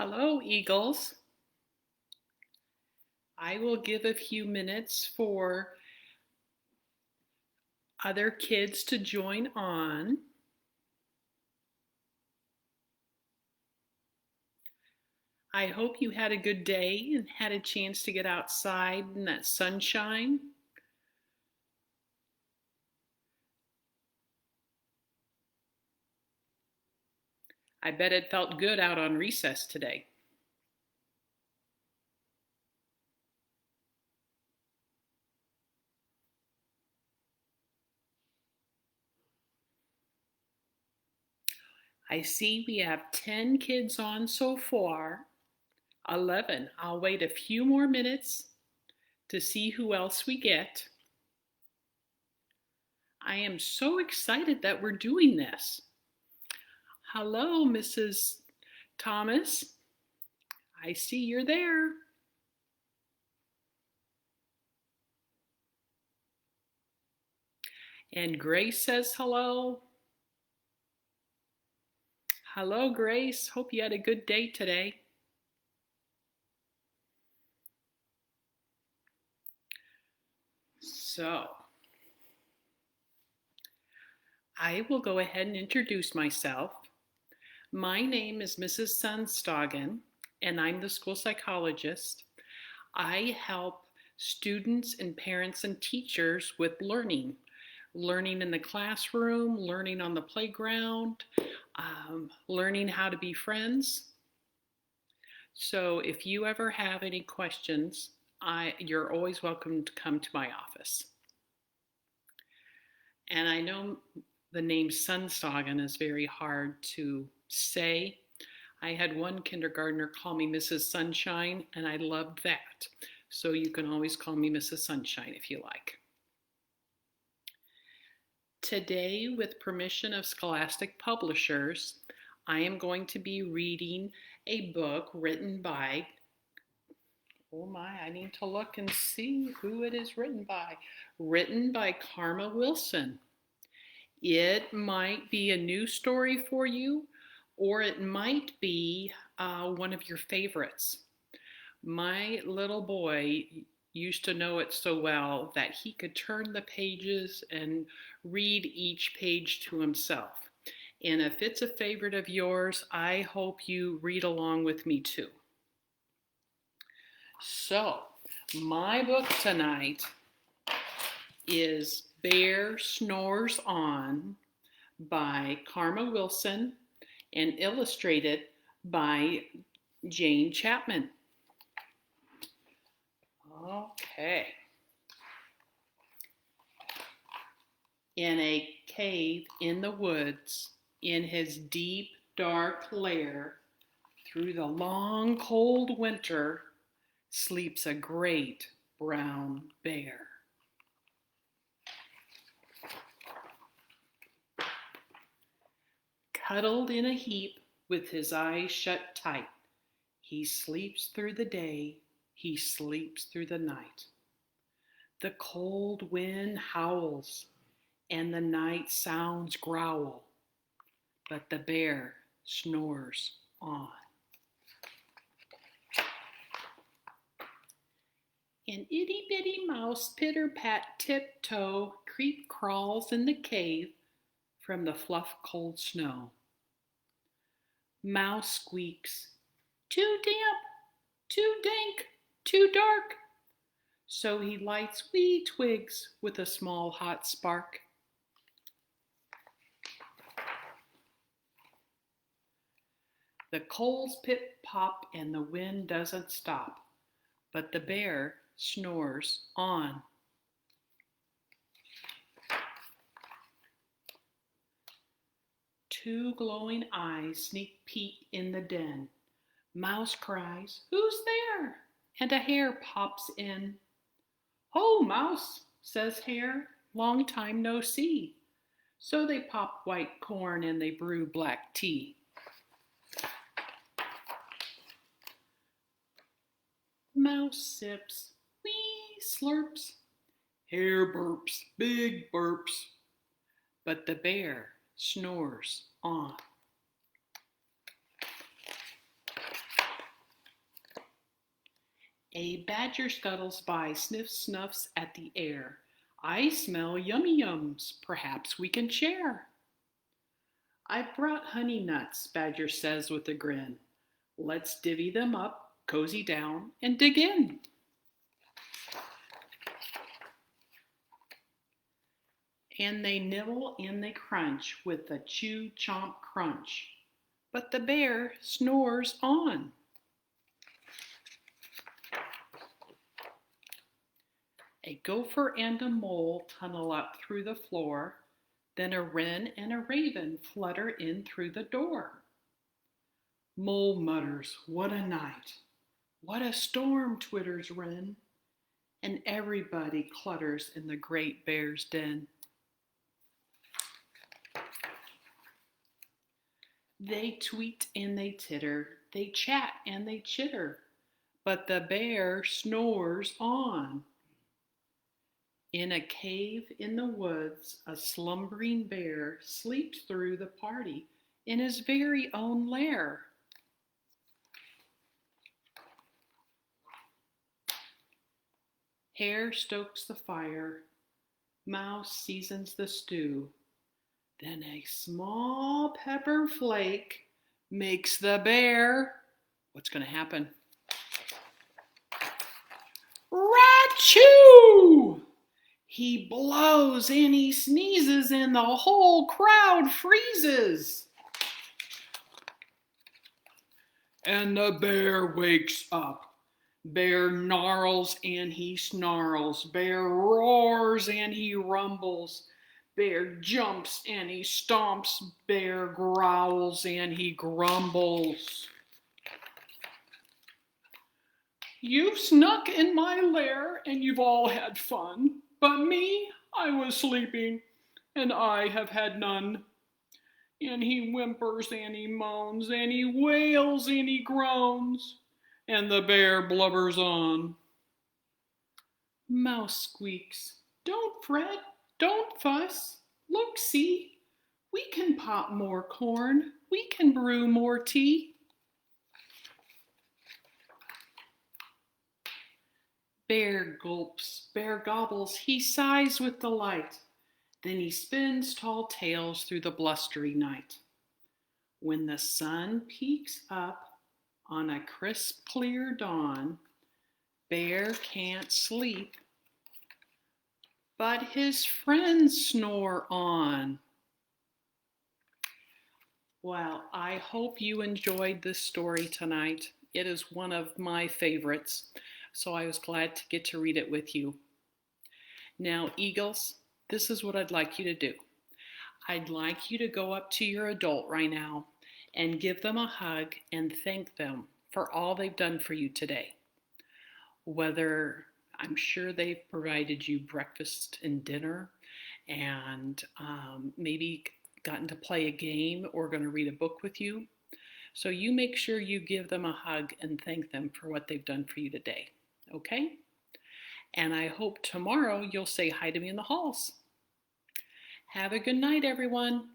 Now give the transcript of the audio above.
Hello, Eagles. I will give a few minutes for other kids to join on. I hope you had a good day and had a chance to get outside in that sunshine. I bet it felt good out on recess today. I see we have 10 kids on so far. 11. I'll wait a few more minutes to see who else we get. I am so excited that we're doing this. Hello, Mrs. Thomas. I see you're there. And Grace says hello. Hello, Grace. Hope you had a good day today. So, I will go ahead and introduce myself. My name is Mrs. Sunstogen, and I'm the school psychologist. I help students and parents and teachers with learning in the classroom, learning on the playground, learning how to be friends. So if you ever have any questions, you're always welcome to come to my office. And I know the name Sunstogen is very hard to say. I had one kindergartner call me Mrs. Sunshine, and I loved that. So you can always call me Mrs. Sunshine if you like. Today, with permission of Scholastic Publishers, I am going to be reading a book written by, oh my, I need to look and see who it is written by. Written by Karma Wilson. It might be a new story for you, or it might be one of your favorites. My little boy used to know it so well that he could turn the pages and read each page to himself. And if it's a favorite of yours, I hope you read along with me too. So, my book tonight is Bear Snores On by Karma Wilson and illustrated by Jane Chapman. Okay. In a cave in the woods, in his deep, dark lair, through the long, cold winter, sleeps a great brown bear. Cuddled in a heap with his eyes shut tight, he sleeps through the day, he sleeps through the night. The cold wind howls and the night sounds growl, but the bear snores on. An itty-bitty mouse pitter-pat tiptoe creep crawls in the cave from the fluff cold snow. Mouse squeaks, "Too damp, too dank, too dark." So he lights wee twigs with a small hot spark. The coals pip-pop and the wind doesn't stop, but the bear snores on. Two glowing eyes sneak peek in the den. Mouse cries, "Who's there?" And a hare pops in. "Oh, Mouse," says Hare, "long time no see." So they pop white corn and they brew black tea. Mouse sips, wee slurps. Hare burps, big burps. But the bear snores on. A badger scuttles by, sniffs, snuffs at the air. I smell yummy yums, perhaps we can share. I've brought honey nuts, Badger says with a grin. Let's divvy them up, cozy down, and dig in. And they nibble and they crunch with a chew chomp crunch. But the bear snores on. A gopher and a mole tunnel up through the floor. Then a wren and a raven flutter in through the door. Mole mutters, what a night. What a storm, twitters wren. And everybody clutters in the great bear's den. They tweet and they titter, they chat and they chitter, but the bear snores on. In a cave in the woods, a slumbering bear sleeps through the party in his very own lair. Hare stokes the fire, mouse seasons the stew, then a small pepper flake makes the bear, what's going to happen? Rachoo! He blows and he sneezes and the whole crowd freezes. And the bear wakes up. Bear gnarls and he snarls. Bear roars and he rumbles. Bear jumps and he stomps. Bear growls and he grumbles. You've snuck in my lair and you've all had fun. But me, I was sleeping, and I have had none. And he whimpers and he moans, and he wails and he groans, and the bear blubbers on. Mouse squeaks, don't fret, don't fuss. Look, see, we can pop more corn, we can brew more tea. Bear gulps, bear gobbles, he sighs with delight. Then he spins tall tales through the blustery night. When the sun peeks up on a crisp, clear dawn, Bear can't sleep, but his friends snore on. Well, I hope you enjoyed this story tonight. It is one of my favorites. So I was glad to get to read it with you. Now, Eagles, this is what I'd like you to do. I'd like you to go up to your adult right now and give them a hug and thank them for all they've done for you today. Whether I'm sure they've provided you breakfast and dinner and maybe gotten to play a game or going to read a book with you. So you make sure you give them a hug and thank them for what they've done for you today. Okay? And I hope tomorrow you'll say hi to me in the halls. Have a good night, everyone.